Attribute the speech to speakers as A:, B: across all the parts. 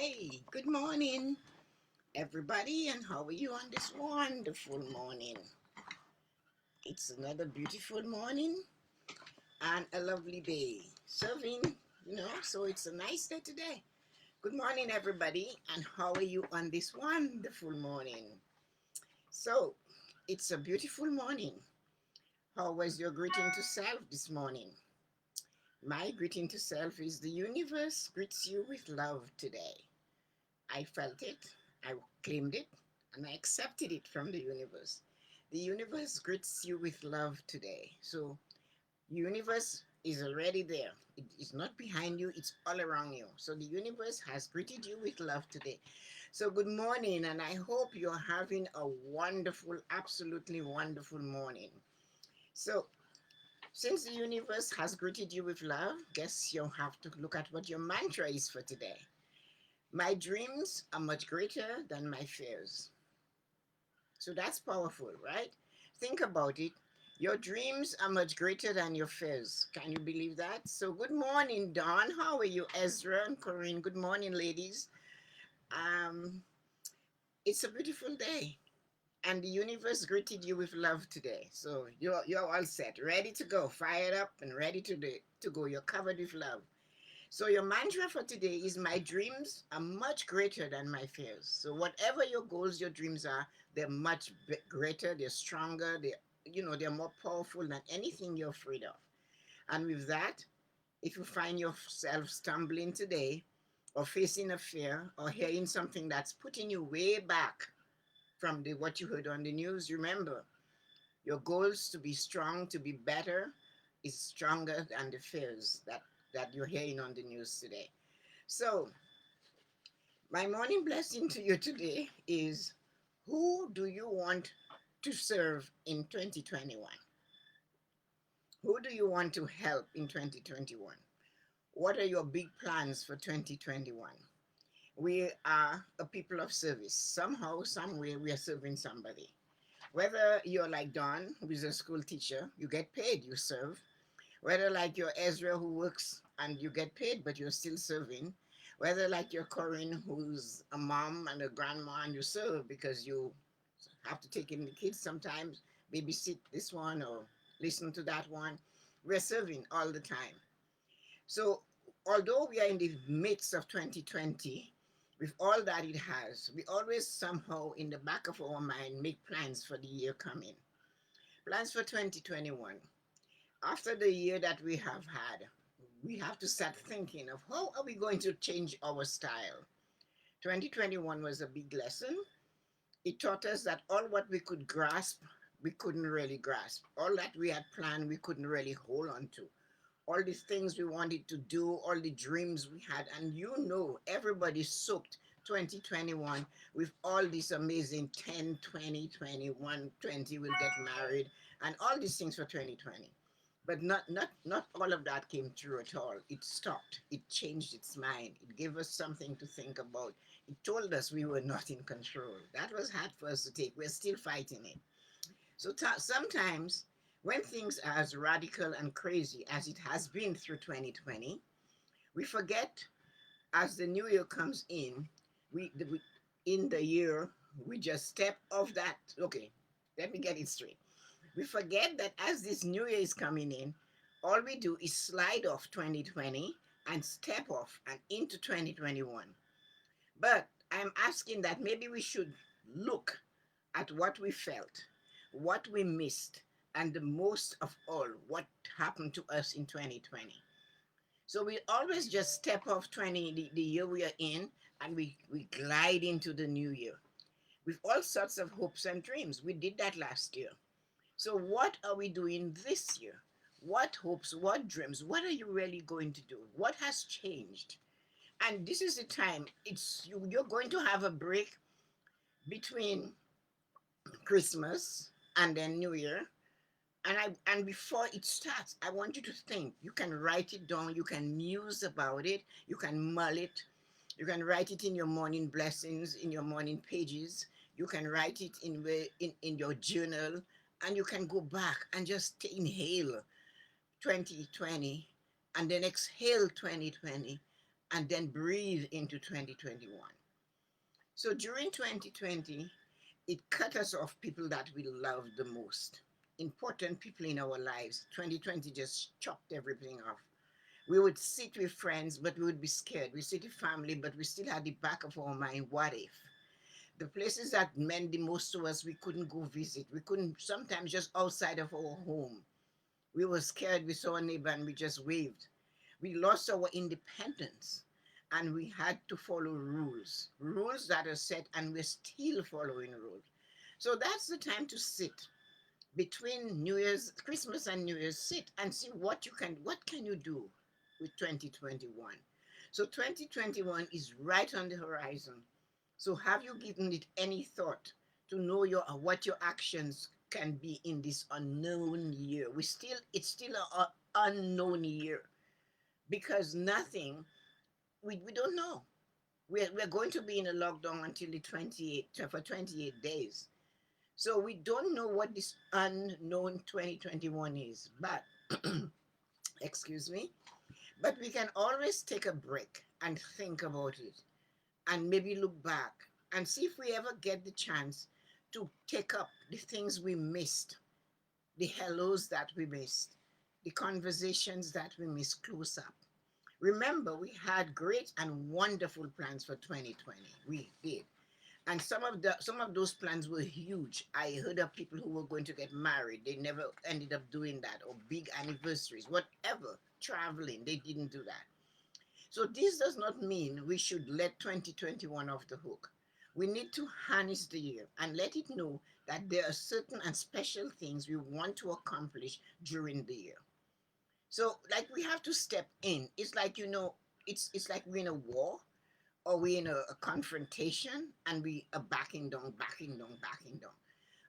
A: Hey, good morning, everybody, and how are you on this wonderful morning? It's another beautiful morning and a lovely day. Serving, so it's a nice day today. Good morning, everybody, and how are you on this wonderful morning? So, it's a beautiful morning. How was your greeting to self this morning? My greeting to self is the universe greets you with love today. I felt it, I claimed it, and I accepted it from the universe. The universe greets you with love today. So, universe is already there. It's not behind you, it's all around you. So, the universe has greeted you with love today. So, good morning, and I hope you're having a wonderful, absolutely wonderful morning. So, since the universe has greeted you with love, guess you'll have to look at what your mantra is for today. My dreams are much greater than my fears. So that's powerful, right? Think about it. Your dreams are much greater than your fears. Can you believe that? So, good morning, Dawn. How are you, Ezra and Corinne? Good morning, ladies. Um, it's a beautiful day, and the universe greeted you with love today. So you're all set, ready to go, fired up, and ready to go. You're covered with love. So your mantra for today is my dreams are much greater than my fears. So whatever your goals, your dreams are, they're much greater, they're stronger, they're more powerful than anything you're afraid of. And with that, if you find yourself stumbling today or facing a fear or hearing something that's putting you way back from what you heard on the news, remember your goals to be strong, to be better, is stronger than the fears that you're hearing on the news today. So, my morning blessing to you today is who do you want to serve in 2021? Who do you want to help in 2021? What are your big plans for 2021? We are a people of service. Somehow, somewhere, we are serving somebody. Whether you're like Don, who is a school teacher, you get paid, you serve. Whether like you're Ezra who works and you get paid but you're still serving, whether like you're Corinne who's a mom and a grandma and you serve because you have to take in the kids sometimes, babysit this one or listen to that one, we're serving all the time. So although we are in the midst of 2020, with all that it has, we always somehow in the back of our mind make plans for the year coming. Plans for 2021. After the year that we have had, we have to start thinking of how are we going to change our style. 2021 was a big lesson. It taught us that all what we could grasp, we couldn't really grasp. All that we had planned, we couldn't really hold on to. All the things we wanted to do, all the dreams we had, and everybody soaked 2021 with all these amazing 10, 20, 21, 20 will get married, and all these things for 2020. But not all of that came true at all. It stopped. It changed its mind. It gave us something to think about. It told us we were not in control. That was hard for us to take. We're still fighting it. So sometimes when things are as radical and crazy as it has been through 2020, we forget as the new year comes in, in the year, we just step off that. Okay, let me get it straight. We forget that as this new year is coming in, all we do is slide off 2020 and step off and into 2021. But I'm asking that maybe we should look at what we felt, what we missed, and the most of all, what happened to us in 2020. So we always just step off 20, the year we are in, and we glide into the new year with all sorts of hopes and dreams. We did that last year. So, what are we doing this year? What hopes, what dreams, what are you really going to do? What has changed? And this is the time you're going to have a break between Christmas and then New Year. And before it starts, I want you to think. You can write it down, you can muse about it, you can mull it, you can write it in your morning blessings, in your morning pages. You can write it in your journal, and you can go back and just inhale 2020 and then exhale 2020 and then breathe into 2021. So during 2020, it cut us off people that we love the most, important people in our lives. 2020 just chopped everything off. We would sit with friends, but we would be scared. We sit with family, but we still had the back of our mind, what if? The places that meant the most to us, we couldn't go visit. We couldn't, sometimes just outside of our home. We were scared. We saw a neighbor and we just waved. We lost our independence and we had to follow rules that are set, and we're still following rules. So that's the time to sit between New Year's, Christmas and New Year's, sit and see what can you do with 2021. So 2021 is right on the horizon. So have you given it any thought to know your what your actions can be in this unknown year? It's still a unknown year because nothing we don't know. We're going to be in a lockdown until the 28 for 28 days. So we don't know what this unknown 2021 is. But excuse me, but we can always take a break and think about it and maybe look back and see if we ever get the chance to take up the things we missed, the hellos that we missed, the conversations that we missed close up. Remember, we had great and wonderful plans for 2020. We did. And some of those plans were huge. I heard of people who were going to get married. They never ended up doing that, or big anniversaries, whatever, traveling. They didn't do that. So this does not mean we should let 2021 off the hook. We need to harness the year and let it know that there are certain and special things we want to accomplish during the year. So like we have to step in. It's like it's like we're in a war or we're in a confrontation and we are backing down, backing down, backing down.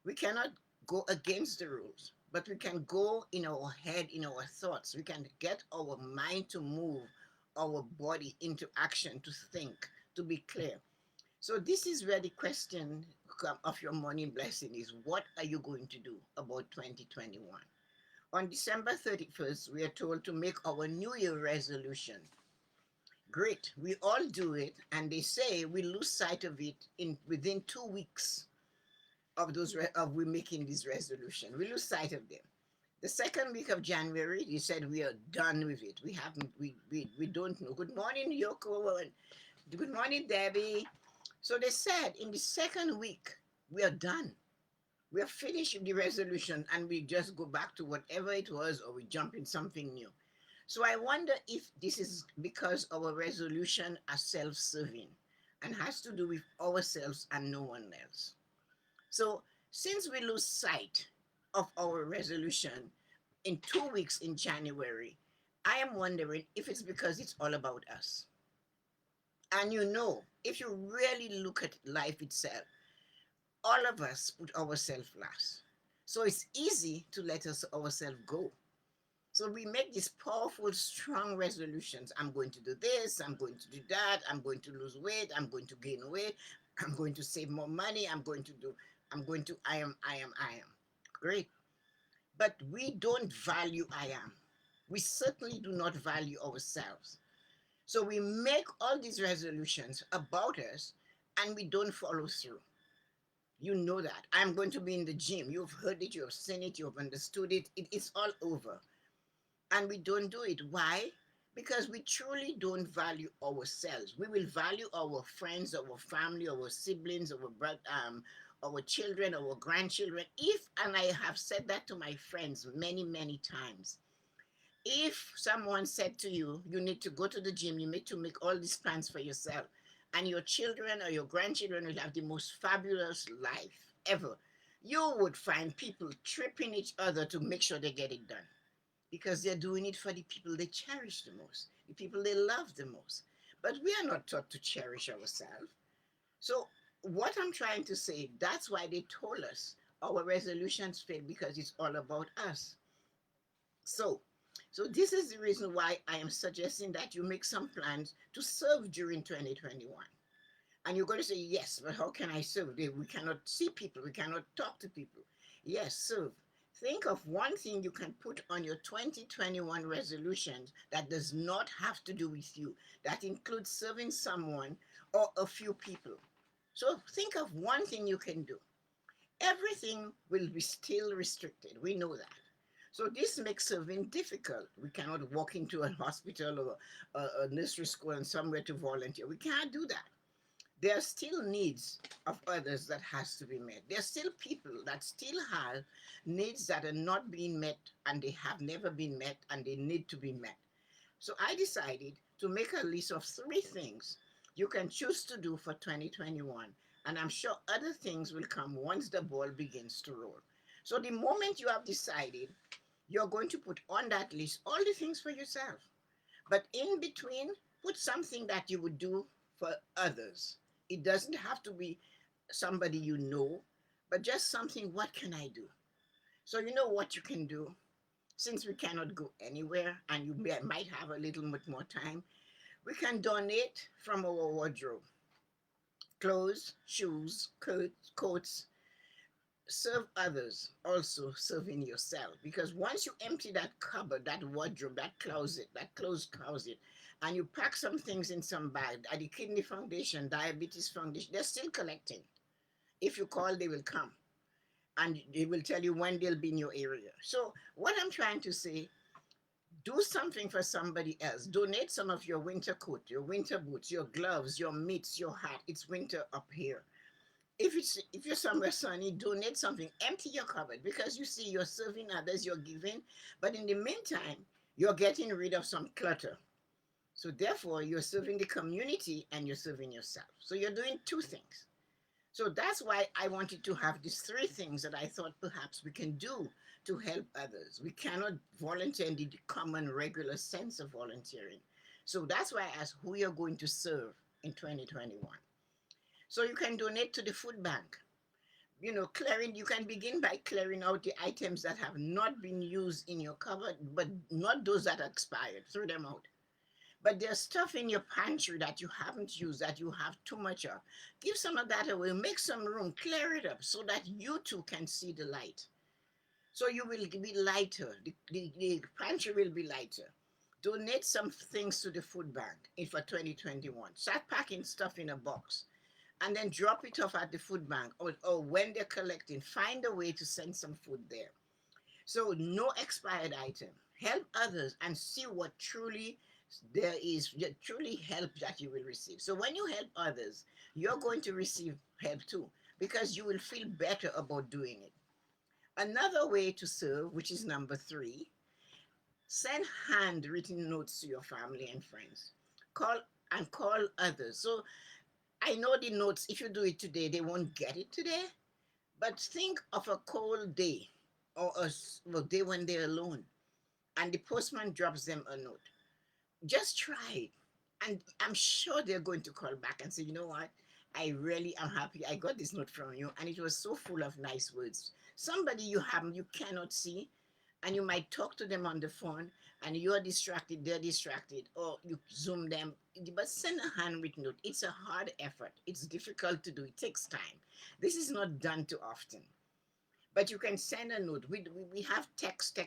A: We cannot go against the rules, but we can go in our head, in our thoughts. We can get our mind to move, our body into action, to think, to be clear. So this is where the question of your morning blessing is: what are you going to do about 2021? On December 31st, we are told to make our New Year resolution. Great, we all do it, and they say we lose sight of it in within 2 weeks of of we making this resolution. We lose sight of them. The second week of January, you said we are done with it. We haven't. We don't know. Good morning, Yoko, and good morning, Debbie. So they said in the second week we are done. We are finished with the resolution, and we just go back to whatever it was, or we jump in something new. So I wonder if this is because our resolution are self-serving and has to do with ourselves and no one else. So since we lose sight of our resolution in 2 weeks in January, I am wondering if it's because it's all about us. And if you really look at life itself, all of us put ourselves last. So it's easy to let us ourselves go. So we make these powerful, strong resolutions. I'm going to do this, I'm going to do that, I'm going to lose weight, I'm going to gain weight, I'm going to save more money, I am. Great. But we don't value I am. We certainly do not value ourselves. So we make all these resolutions about us and we don't follow through. You know that. I'm going to be in the gym. You've heard it, you've seen it, you've understood it. It's all over. And we don't do it. Why? Because we truly don't value ourselves. We will value our friends, our family, our siblings, our children, our grandchildren. If, and I have said that to my friends many, many times, if someone said to you, you need to go to the gym, you need to make all these plans for yourself, and your children or your grandchildren will have the most fabulous life ever, you would find people tripping each other to make sure they get it done because they're doing it for the people they cherish the most, the people they love the most. But we are not taught to cherish ourselves. So, what I'm trying to say, that's why they told us our resolutions fail because it's all about us. So, so this is the reason why I am suggesting that you make some plans to serve during 2021. And you're going to say, yes, but how can I serve? We cannot see people. We cannot talk to people. Yes, serve. Think of one thing you can put on your 2021 resolutions that does not have to do with you, that includes serving someone or a few people. So think of one thing you can do. Everything will be still restricted. We know that. So this makes serving difficult. We cannot walk into a hospital or a nursery school and somewhere to volunteer. We can't do that. There are still needs of others that has to be met. There are still people that still have needs that are not being met, and they have never been met, and they need to be met. So I decided to make a list of three things you can choose to do for 2021. And I'm sure other things will come once the ball begins to roll. So the moment you have decided, you're going to put on that list all the things for yourself. But in between, put something that you would do for others. It doesn't have to be somebody you know, but just something, what can I do? So you know what you can do? Since we cannot go anywhere and you might have a little bit more time, we can donate from our wardrobe. Clothes, shoes, coats, serve others, also serving yourself. Because once you empty that cupboard, that wardrobe, that closet, that closed closet, and you pack some things in some bag, at the Kidney Foundation, Diabetes Foundation, they're still collecting. If you call, they will come and they will tell you when they'll be in your area. So, what I'm trying to say, do something for somebody else. Donate some of your winter coat, your winter boots, your gloves, your mitts, your hat. It's winter up here. If you're somewhere sunny, donate something. Empty your cupboard because you see you're serving others, you're giving, but in the meantime, you're getting rid of some clutter. So therefore, you're serving the community and you're serving yourself. So you're doing two things. So that's why I wanted to have these three things that I thought perhaps we can do to help others. We cannot volunteer in the common regular sense of volunteering. So that's why I asked who you're going to serve in 2021. So you can donate to the food bank. Clearing, you can begin by clearing out the items that have not been used in your cupboard, but not those that are expired. Throw them out. But there's stuff in your pantry that you haven't used, that you have too much of. Give some of that away. Make some room. Clear it up so that you too can see the light. So you will be lighter. The pantry will be lighter. Donate some things to the food bank for 2021. Start packing stuff in a box and then drop it off at the food bank, or when they're collecting, find a way to send some food there. So no expired item. Help others and see what truly there is, truly help that you will receive. So when you help others, you're going to receive help too, because you will feel better about doing it. Another way to serve, which is number three, send handwritten notes to your family and friends. Call and call others. So I know the notes, if you do it today, they won't get it today. But think of a cold day or a day when they're alone and the postman drops them a note. Just try it. And I'm sure they're going to call back and say, you know what? I really am happy I got this note from you. And it was so full of nice words. Somebody you cannot see, and you might talk to them on the phone and you're distracted, they're distracted, or you zoom them. But send a handwritten note. It's a hard effort. It's difficult to do. It takes time. This is not done too often. But you can send a note. We have text,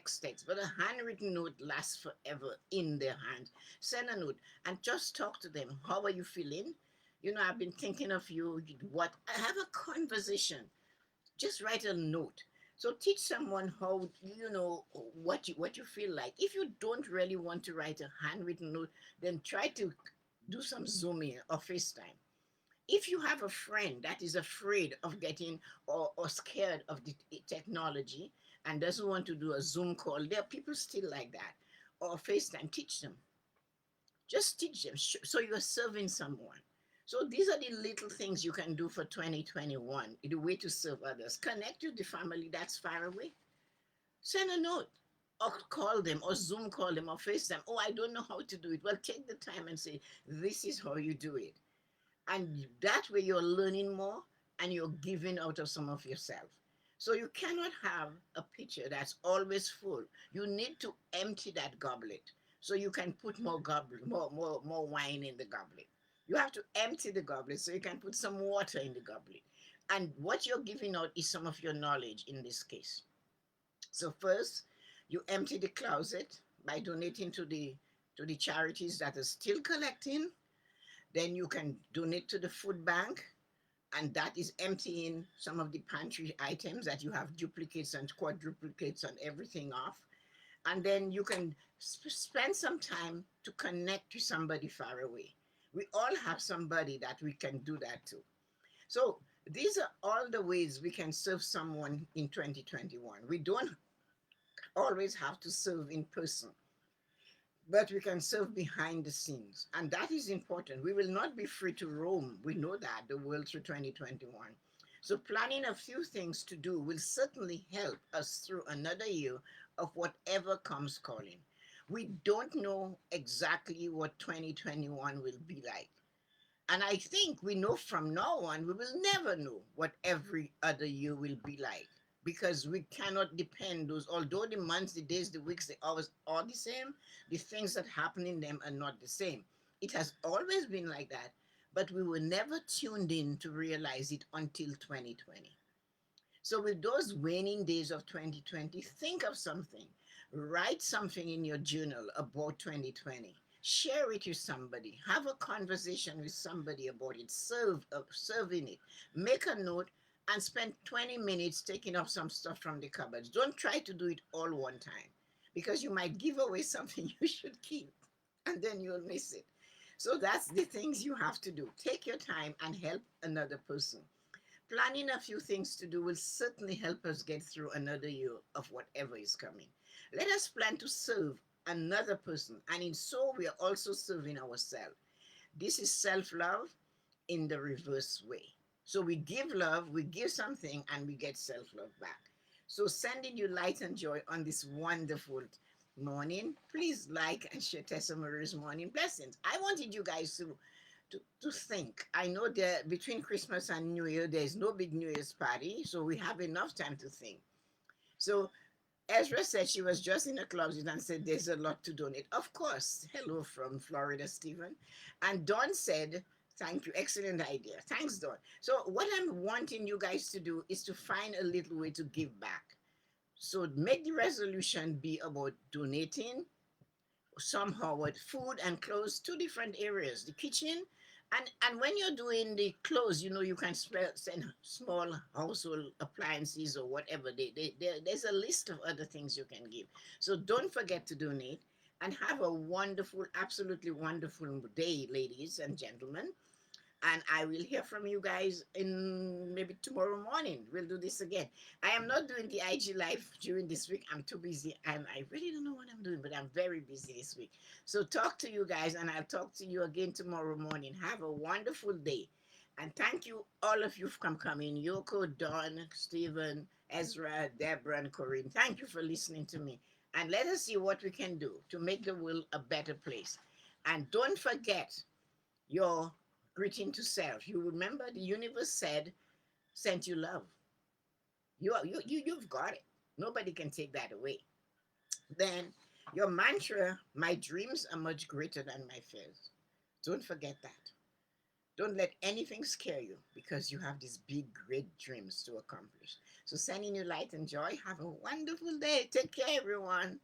A: but a handwritten note lasts forever in their hands. Send a note and just talk to them. How are you feeling? I've been thinking of you. What? Have a conversation. Just write a note. So teach someone how what you feel like. If you don't really want to write a handwritten note, then try to do some Zooming or FaceTime. If you have a friend that is afraid of getting or scared of the technology and doesn't want to do a Zoom call, there are people still like that. Or FaceTime, teach them. Just teach them so you're serving someone. So these are the little things you can do for 2021, the way to serve others. Connect with the family that's far away. Send a note or call them or Zoom call them or FaceTime. Oh, I don't know how to do it. Well, take the time and say, this is how you do it. And that way you're learning more and you're giving out of some of yourself. So you cannot have a pitcher that's always full. You need to empty that goblet so you can put more goblet, more wine in the goblet. You have to empty the goblet so you can put some water in the goblet. And what you're giving out is some of your knowledge in this case. So first, you empty the closet by donating to the charities that are still collecting. Then you can donate to the food bank, and that is emptying some of the pantry items that you have duplicates and quadruplicates and everything off. And then you can spend some time to connect to somebody far away. We all have somebody that we can do that to. So these are all the ways we can serve someone in 2021. We don't always have to serve in person, but we can serve behind the scenes. And that is important. We will not be free to roam. We know that, the world through 2021. So, planning a few things to do will certainly help us through another year of whatever comes calling. We don't know exactly what 2021 will be like. And I think we know from now on, we will never know what every other year will be like, because we cannot depend those, although the months, the days, the weeks, the hours are the same, the things that happen in them are not the same. It has always been like that, but we were never tuned in to realize it until 2020. So, with those waning days of 2020, think of something. Write something in your journal about 2020. Share it with somebody. Have a conversation with somebody about it. Serve in it. Make a note and spend 20 minutes taking off some stuff from the cupboards. Don't try to do it all one time, because you might give away something you should keep and then you'll miss it. So, that's the things you have to do. Take your time and help another person. Planning a few things to do will certainly help us get through another year of whatever is coming. Let us plan to serve another person, and in so we are also serving ourselves. This is self love in the reverse way. So we give love, we give something, and we get self love back. So sending you light and joy on this wonderful morning. Please like and share Tessa-Marie's morning blessings. I wanted you guys to think. I know that between Christmas and New Year, there's no big New Year's party, so we have enough time to think. So Ezra said she was just in a closet and said there's a lot to donate. Of course. Hello from Florida, Stephen. And Dawn said, thank you. Excellent idea. Thanks, Dawn. So, what I'm wanting you guys to do is to find a little way to give back. So, make the resolution be about donating somehow with food and clothes, two different areas, the kitchen, and when you're doing the clothes, you can send small household appliances or whatever. There's a list of other things you can give. So don't forget to donate, and have a wonderful, absolutely wonderful day, ladies and gentlemen. And I will hear from you guys in maybe tomorrow morning. We'll do this again. I am not doing the IG live during this week. I'm too busy, and I really don't know what I'm doing, but I'm very busy this week. So talk to you guys, and I'll talk to you again tomorrow morning. Have a wonderful day. And thank you, all of you, for coming. Yoko, Dawn, Stephen, Ezra, Deborah, and Corinne. Thank you for listening to me. And let us see what we can do to make the world a better place. And don't forget your greeting to self. You remember the universe sent you love. You've got it. Nobody can take that away. Then your mantra, my dreams are much greater than my fears. Don't forget that. Don't let anything scare you, because you have these big, great dreams to accomplish. So sending you light and joy. Have a wonderful day. Take care, everyone.